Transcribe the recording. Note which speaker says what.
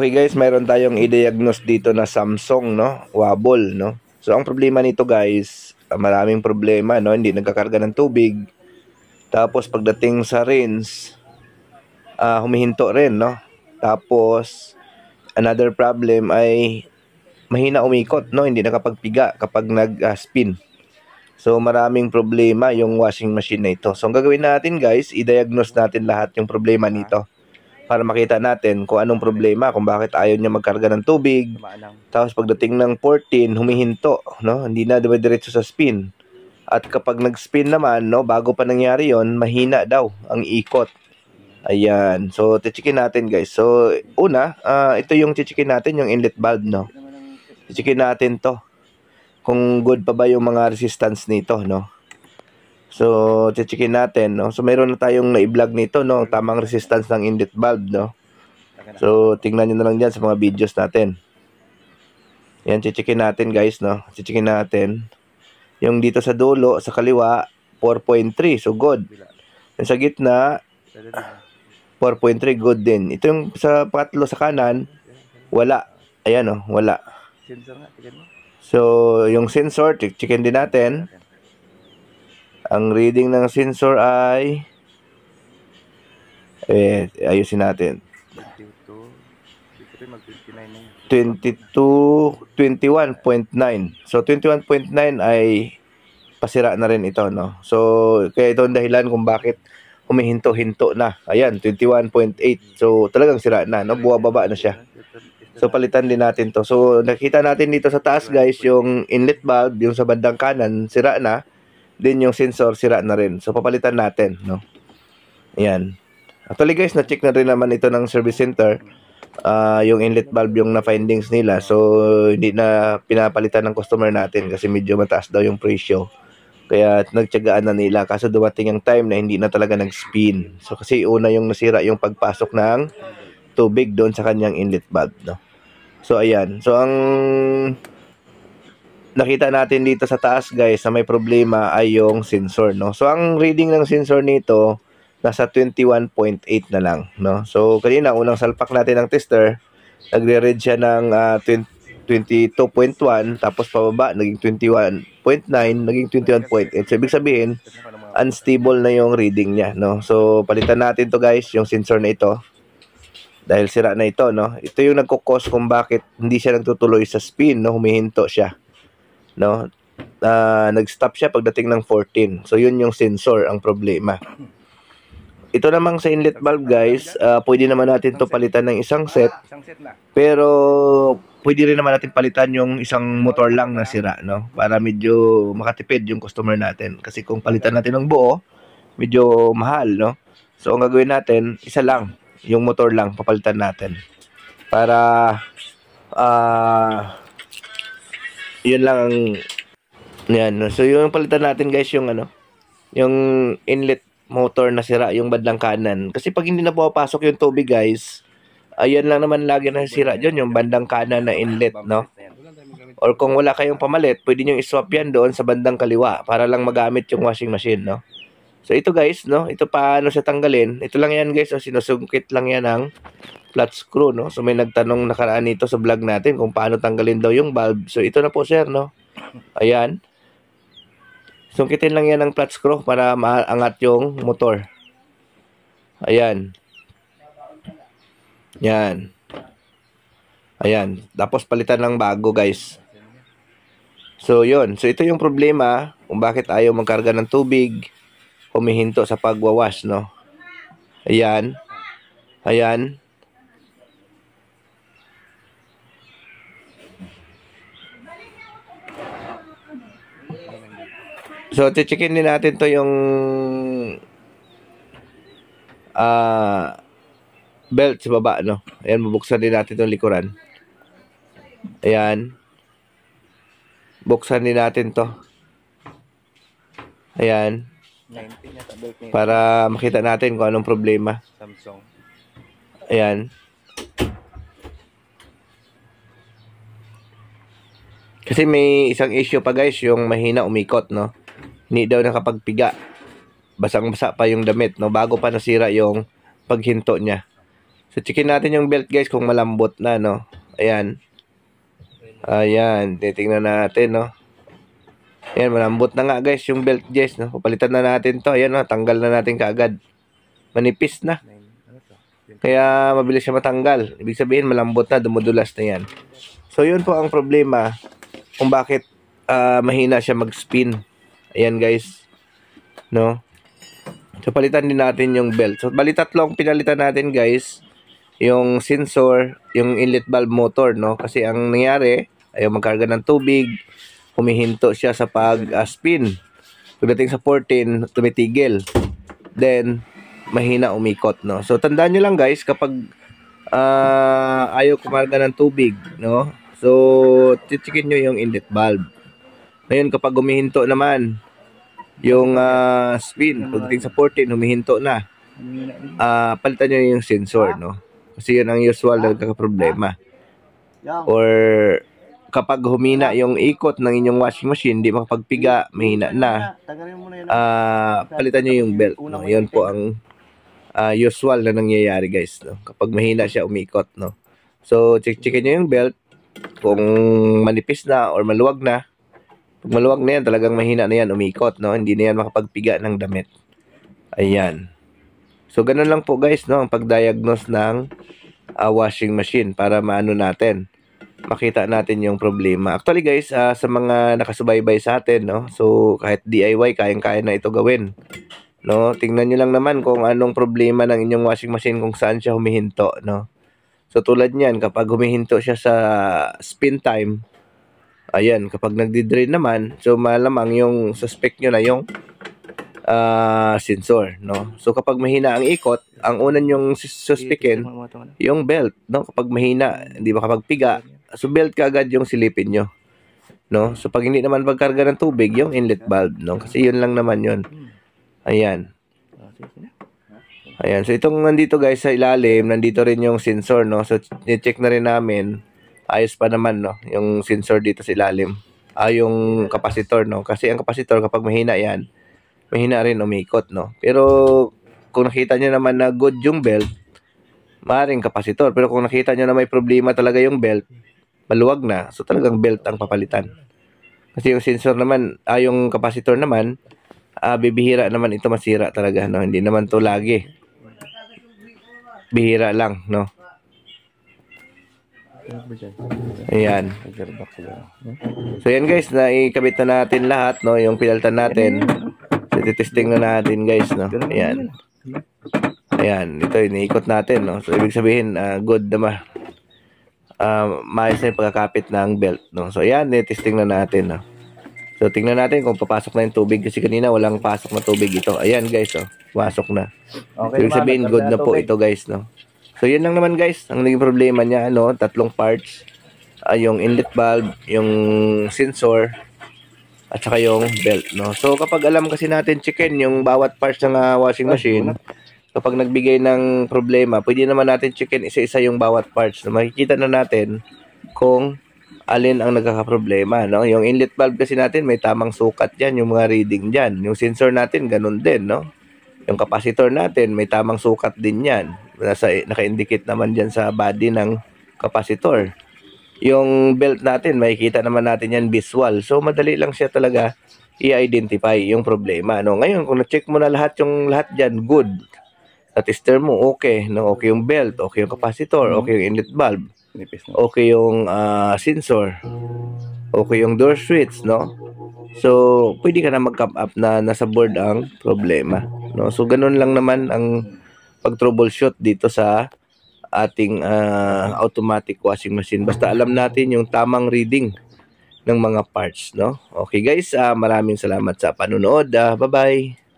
Speaker 1: Okay guys, mayroon tayong i-diagnose dito na Samsung, no? Wobble, no? So ang problema nito guys, maraming problema, no? Hindi nagkakarga ng tubig. Tapos pagdating sa rinse, humihinto rin, no? Tapos another problem ay mahina umikot, no? Hindi nakapagpiga kapag nag-spin. So maraming problema yung washing machine na ito. So ang gagawin natin guys, i-diagnose natin lahat yung problema nito para makita natin kung anong problema, kung bakit ayaw niya magkarga ng tubig. Tapos pagdating ng 14, humihinto, no? Hindi na diretso sa spin. At kapag nag-spin naman, no, bago pa nangyari yon, mahina daw ang ikot. Ayan. So tichikin natin guys. So una, ito yung tichikin natin, yung inlet valve, no? Tichikin natin to kung good pa ba yung mga resistance nito, no? So, checkin natin, no? So, meron na tayong na-vlog nito, no? Tamang resistance ng inlet valve, no? So, tingnan nyo na lang dyan sa mga videos natin. Yan, checkin natin, guys, no? Checkin natin. Yung dito sa dulo, sa kaliwa, 4.3. So, good. Yung sa gitna, 4.3, good din. Ito yung sa patlo sa kanan, wala. Ayan, no? Wala. So, yung sensor, checkin din natin. Ang reading ng sensor ay ayusin natin. 21.9. So 21.9 ay pasira na rin ito, no? So kaya ito ang dahilan kung bakit humihinto-hinto na. Ayan, 21.8. So talagang sira na, no? Buwababa na siya. So palitan din natin to. So nakita natin dito sa taas guys, yung inlet valve, yung sa bandang kanan, sira na. Din yung sensor, sira na rin. So, papalitan natin, no? Ayan. Actually, guys, na-check na rin naman ito ng service center. Yung inlet valve yung na-findings nila. So, hindi na pinapalitan ng customer natin kasi medyo mataas daw yung presyo. Kaya, nagtyagaan na nila. Kaso, dumating yung time na hindi na talaga nag-spin. So, kasi una yung nasira yung pagpasok ng tubig doon sa kanyang inlet valve, no? So, ayan. So, ang nakita natin dito sa taas guys na may problema ay yung sensor, no? So ang reading ng sensor nito nasa 21.8 na lang, no? So kanina unang salpak natin ng tester, nagre-read siya ng 22.1, tapos pababa naging 21.9, naging 21.8. So ibig sabihin unstable na yung reading niya, no? So palitan natin to guys, yung sensor na ito. Dahil sira na ito, no? Ito yung nagko-cause kung bakit hindi siya nagtutuloy sa spin, no? Humihinto siya, no? Nag-stop siya pagdating ng 14. So yun yung sensor ang problema. Ito namang sa inlet valve guys, pwede naman natin to palitan ng isang set. Pero pwede rin naman natin palitan yung isang motor lang na sira, no? Para medyo makatipid yung customer natin. Kasi kung palitan natin ng buo, medyo mahal, no? So ang gagawin natin, isa lang, yung motor lang papalitan natin. Para yun lang ang yan. So yung palitan natin guys yung yung inlet motor na sira yung bandang kanan. Kasi pag hindi na pumapasok yung tubig guys, ayan lang naman lagi na sira dyan yung bandang kanan na inlet, no? Or kung wala kayong pamalit, pwede nyo iswap yan doon sa bandang kaliwa para lang magamit yung washing machine, no? So ito guys, no? Ito paano siya tanggalin. Ito lang yan guys, sinusungkit lang yan ng flat screw, no? So may nagtanong nakaraan nito sa vlog natin kung paano tanggalin daw yung valve. So ito na po sir, no? Ayan. Sungkitin lang yan ng flat screw para maangat yung motor. Ayan. Yan. Ayan. Tapos palitan ng bago guys. So yun. So ito yung problema kung bakit ayaw magkarga ng tubig. Humihinto sa pagwawash, no? Ayan. Ayan. So, checkin din natin to yung belt sa baba, no? Ayan, bubuksan din natin itong likuran. Ayan. Buksan din natin to. Ayan. Para makita natin kung anong problema.
Speaker 2: Samsung.
Speaker 1: Ayan. Kasi may isang issue pa guys, yung mahina umikot, no? Hindi daw nakapagpiga. Basang-basa pa yung damit, no? Bago pa nasira yung paghinto niya. So, checkin natin yung belt guys kung malambot na, no? Ayan. Ayan, titingnan natin, no? Ayan, malambot na nga guys yung belt guys, no? Papalitan na natin to. Ayan, no? Tanggal na natin kaagad. Manipis na. Kaya mabilis siya matanggal. Ibig sabihin malambot na, dumudulas na yan. So yun po ang problema kung bakit mahina siya mag-spin. Ayan guys, no? So palitan din natin yung belt. So bali tatlong pinalitan natin guys. Yung sensor, yung inlet valve motor, no? Kasi ang nangyari, ayaw magkarga ng tubig, humihinto siya sa pag-spin. Pagdating sa 14, tumitigil. Then mahina umikot, no? So tandaan nyo lang guys, kapag ayaw kumarga ng tubig, no? So chichikin nyo yung inlet valve. Ngayon kapag humihinto naman yung spin, pagdating sa 14 humihinto na, palitan nyo yung sensor, no? Kasi yun ang usual na nagkakaproblema. Or kapag humina yung ikot ng inyong washing machine, hindi makapagpiga, mahina na, palitan nyo yung belt, no? Yun po ang usual na nangyayari guys, no? Kapag mahina siya umikot, no? So checkin nyo yung belt kung manipis na or maluwag na. Pag maluwag na yan, talagang mahina na yan umikot, no? Hindi na yan makapagpiga ng damit. Ayan. So ganun lang po guys, no, ang pag-diagnose ng washing machine para maano natin, makita natin yung problema. Actually guys, sa mga nakasubaybay sa atin, no, so kahit DIY, kayang-kaya na ito gawin. No, tingnan nyo lang naman kung anong problema ng inyong washing machine, kung saan siya humihinto, no. So tulad niyan, kapag humihinto siya sa spin time, ayan, kapag nagdi-drain naman, so malamang yung suspect nyo na yung sensor, no. So kapag mahina ang ikot, ang unan yung suspekin yung belt, no. Kapag mahina, hindi makapagpiga, so belt kaagad yung silipin nyo, no. So pag hindi naman pagkarga ng tubig, yung inlet valve, no, kasi yun lang naman yun. Ayan. Ayan, so itong nandito guys sa ilalim, nandito rin yung sensor, no. So i-check na rin namin, ayos pa naman, no, yung sensor dito sa ilalim, yung capacitor, no. Kasi ang capacitor kapag mahina yan, mahina rin umikot, no. Pero kung nakita nyo naman na good yung belt, maaaring kapasitor. Pero kung nakita nyo na may problema talaga yung belt, maluwag na, so talagang belt ang papalitan. Kasi yung sensor naman, yung kapasitor naman, bibihira naman ito masira talaga, no. Hindi naman to lagi, bihira lang, no. Ayan. So yan guys, naikabit na natin lahat, no, yung pinalitan natin. So titesting na natin guys, no. Ayan. Ayan, ito iniikot natin, no. So ibig sabihin good naman. Maayos na yung pagkakapit ng belt, no. So ayan, testing na natin, no. So tingnan natin kung papasok na yung tubig, kasi kanina walang pasok na tubig ito. Ayan guys, oh, pasok na. Okay, ibig sabihin good na po ito guys, no. So yun lang naman guys, ang naging problema niya, no, tatlong parts, yung inlet valve, yung sensor, at saka yung belt, no. So kapag alam kasi natin chicken yung bawat parts ng washing machine, kapag nagbigay ng problema, pwede naman natin chicken isa-isa yung bawat parts, no. Makikita na natin kung alin ang nagkakaproblema, no. Yung inlet valve kasi natin may tamang sukat yan, yung mga reading dyan. Yung sensor natin ganun din, no. Yung capacitor natin may tamang sukat din yan, naka-indicate naman dyan sa body ng capacitor. Yung belt natin, makikita naman natin yan visual. So madali lang siya talaga i-identify yung problema, no. Ngayon kung na-check mo na lahat dyan, good. Sa tester mo, okay, no. Okay yung belt, okay yung capacitor, okay yung inlet valve, okay yung sensor, okay yung door switch, no. So pwede ka na mag-come up na nasa board ang problema, no. So ganun lang naman ang pag-troubleshoot dito sa ating automatic washing machine. Basta alam natin yung tamang reading ng mga parts, no. Okay guys, maraming salamat sa panonood. Bye-bye.